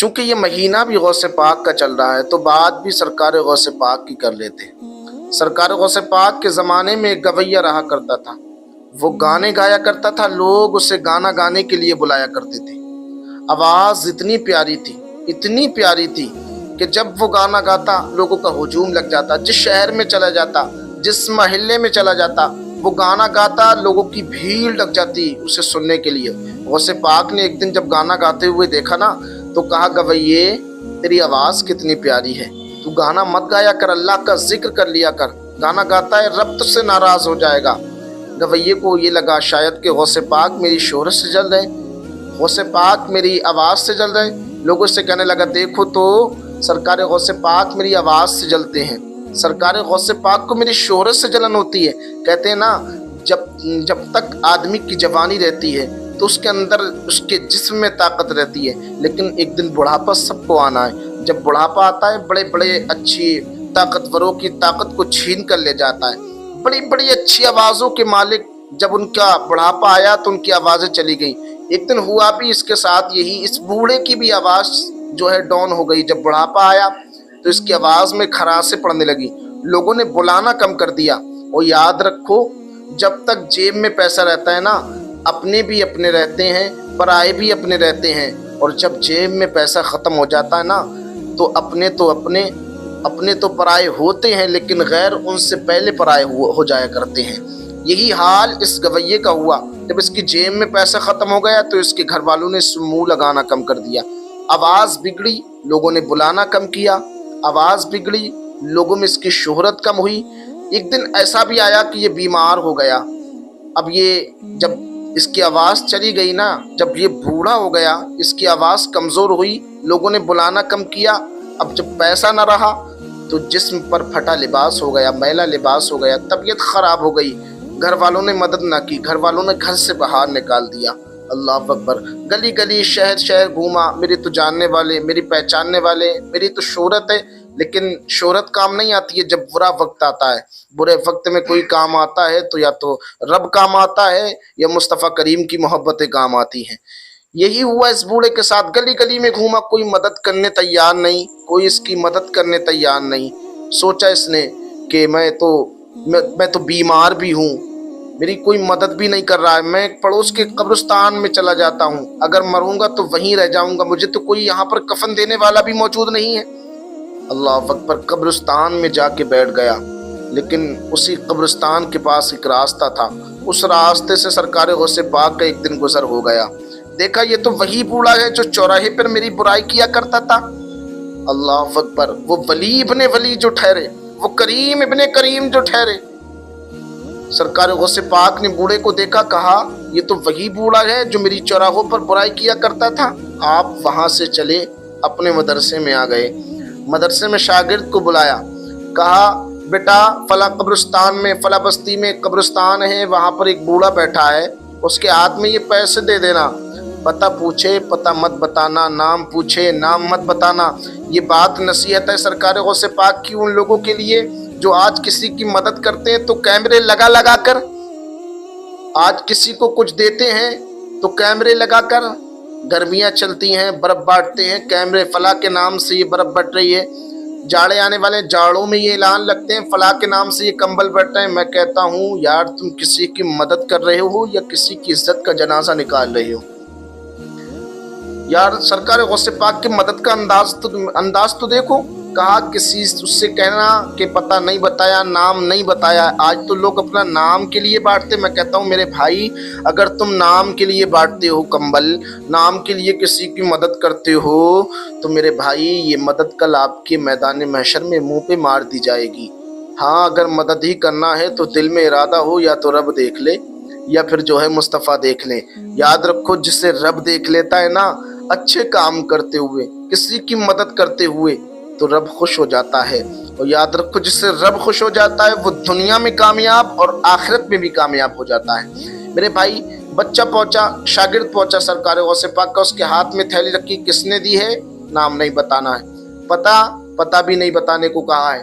چونکہ یہ مہینہ بھی غوث پاک کا چل رہا ہے تو بات بھی سرکار غوث پاک کی کر لیتے ہیں۔ سرکار غوث پاک کے زمانے میں ایک گویّا رہا کرتا تھا، وہ گانے گایا کرتا تھا، لوگ اسے گانا گانے کے لیے بلایا کرتے تھے۔ آواز اتنی پیاری تھی کہ جب وہ گانا گاتا لوگوں کا ہجوم لگ جاتا، جس شہر میں چلا جاتا، جس محلے میں چلا جاتا، وہ گانا گاتا، لوگوں کی بھیڑ لگ جاتی اسے سننے کے لیے۔ غوث پاک نے ایک دن جب گانا گاتے ہوئے دیکھا نا تو کہا، گویے تیری آواز کتنی پیاری ہے، تو گانا مت گایا کر، اللہ کا ذکر کر لیا کر، گانا گاتا ہے رب تجھ سے ناراض ہو جائے گا۔ گویے کو یہ لگا شاید کہ غوث پاک میری شہرت سے جل رہے، غوث پاک میری آواز سے جل رہے۔ لوگوں سے کہنے لگا، دیکھو تو سرکار غوث پاک میری آواز سے جلتے ہیں، سرکار غوث پاک کو میری شہرت سے جلن ہوتی ہے۔ کہتے ہیں نا، جب تک آدمی کی جوانی رہتی ہے تو اس کے اندر اس کے جسم میں طاقت رہتی ہے، لیکن ایک دن بڑھاپا سب کو آنا ہے۔ جب بڑھاپا آتا ہے بڑے بڑے اچھی طاقتوروں کی طاقت کو چھین کر لے جاتا ہے۔ بڑی بڑی اچھی آوازوں کے مالک جب ان کا بڑھاپا آیا تو ان کی آوازیں چلی گئیں۔ ایک دن ہوا بھی اس کے ساتھ یہی، اس بوڑھے کی بھی آواز جو ہے ڈاؤن ہو گئی۔ جب بڑھاپا آیا تو اس کی آواز میں خراشیں پڑنے لگی، لوگوں نے بلانا کم کر دیا۔ اور یاد رکھو، جب تک جیب میں پیسہ رہتا ہے نا، اپنے بھی اپنے رہتے ہیں، پرائے بھی اپنے رہتے ہیں، اور جب جیب میں پیسہ ختم ہو جاتا ہے نا تو اپنے تو پرائے ہوتے ہیں، لیکن غیر ان سے پہلے پرائے ہو جایا کرتے ہیں۔ یہی حال اس گویے کا ہوا۔ جب اس کی جیب میں پیسہ ختم ہو گیا تو اس کے گھر والوں نے منہ لگانا کم کر دیا، آواز بگڑی، لوگوں نے بلانا کم کیا، آواز بگڑی، لوگوں میں اس کی شہرت کم ہوئی۔ ایک دن ایسا بھی آیا کہ یہ بیمار ہو گیا۔ اب یہ جب اس کی آواز چلی گئی نا، جب یہ بوڑھا ہو گیا، اس کی آواز کمزور ہوئی، لوگوں نے بلانا کم کیا۔ اب جب پیسہ نہ رہا تو جسم پر پھٹا لباس ہو گیا، میلا لباس ہو گیا، طبیعت خراب ہو گئی، گھر والوں نے مدد نہ کی، گھر والوں نے گھر سے باہر نکال دیا۔ اللہ اکبر، گلی گلی شہر شہر گھوما، میرے تو جاننے والے، میری پہچاننے والے، میری تو شہرت ہے، لیکن شہرت کام نہیں آتی ہے جب برا وقت آتا ہے۔ برے وقت میں کوئی کام آتا ہے تو یا تو رب کام آتا ہے یا مصطفیٰ کریم کی محبتیں کام آتی ہیں۔ یہی ہوا اس بوڑھے کے ساتھ، گلی گلی میں گھوما، کوئی مدد کرنے تیار نہیں، کوئی اس کی مدد کرنے تیار نہیں۔ سوچا اس نے کہ میں تو بیمار بھی ہوں، میری کوئی مدد بھی نہیں کر رہا ہے، میں پڑوس کے قبرستان میں چلا جاتا ہوں، اگر مروں گا تو وہیں رہ جاؤں گا، مجھے تو کوئی یہاں پر کفن دینے والا بھی موجود نہیں ہے۔ اللہ اکبر، قبرستان میں جا کے بیٹھ گیا، لیکن اسی قبرستان کے پاس ایک راستہ تھا، اس راستے سے سرکار غوث پاک کا ایک دن گزر ہو گیا۔ دیکھا یہ تو وہی بوڑھا ہے جو چوراہے پر میری برائی کیا کرتا تھا۔ اللہ اکبر، وہ ولی ابن ولی جو ٹھہرے، وہ کریم ابن کریم جو ٹھہرے۔ سرکار غوث پاک نے بوڑھے کو دیکھا، کہا یہ تو وہی بوڑھا ہے جو میری چوراہوں پر برائی کیا کرتا تھا۔ آپ وہاں سے چلے، اپنے مدرسے میں آ گئے، مدرسے میں شاگرد کو بلایا، کہا بیٹا فلاں قبرستان میں، فلاں بستی میں قبرستان ہے، وہاں پر ایک بوڑھا بیٹھا ہے، اس کے ہاتھ میں یہ پیسے دے دینا، پتہ پوچھے پتہ مت بتانا، نام پوچھے نام مت بتانا۔ یہ بات نصیحت ہے سرکار غوث پاک کی ان لوگوں کے لیے جو آج کسی کی مدد کرتے ہیں تو کیمرے لگا کر، آج کسی کو کچھ دیتے ہیں تو کیمرے لگا کر، گرمیاں چلتی ہیں برف بانٹتے ہیں، کیمرے فلاں کے نام سے یہ برف بٹ رہی ہے، جاڑے آنے والے جاڑوں میں یہ اعلان لگتے ہیں فلاں کے نام سے یہ کمبل بٹ رہے ہیں۔ میں کہتا ہوں یار، تم کسی کی مدد کر رہے ہو یا کسی کی عزت کا جنازہ نکال رہے ہو؟ یار سرکار غوث پاک کی مدد کا انداز تو دیکھو۔ کہا کسی اس سے کہنا کہ پتہ نہیں بتایا، نام نہیں بتایا۔ آج تو لوگ اپنا نام کے لیے بانٹتے۔ میں کہتا ہوں میرے بھائی، اگر تم نام کے لیے بانٹتے ہو کمبل، نام کے لیے کسی کی مدد کرتے ہو تو میرے بھائی یہ مدد کل آپ کے میدان محشر میں منہ پہ مار دی جائے گی۔ ہاں، اگر مدد ہی کرنا ہے تو دل میں ارادہ ہو، یا تو رب دیکھ لے یا پھر جو ہے مصطفیٰ دیکھ لے۔ یاد رکھو، جسے رب دیکھ لیتا ہے نا، اچھے کام کرتے ہوئے، کسی کی مدد کرتے ہوئے، تو رب خوش ہو جاتا ہے۔ اور یاد رکھو، جس سے رب خوش ہو جاتا ہے وہ دنیا میں کامیاب اور آخرت میں بھی کامیاب ہو جاتا ہے۔ میرے بھائی، بچہ پہنچا، شاگرد پہنچا سرکار غوث پاک کا، اس کے ہاتھ میں تھیلی رکھی، کس نے دی ہے؟ نام نہیں بتانا ہے، پتہ بھی نہیں بتانے کو کہا ہے۔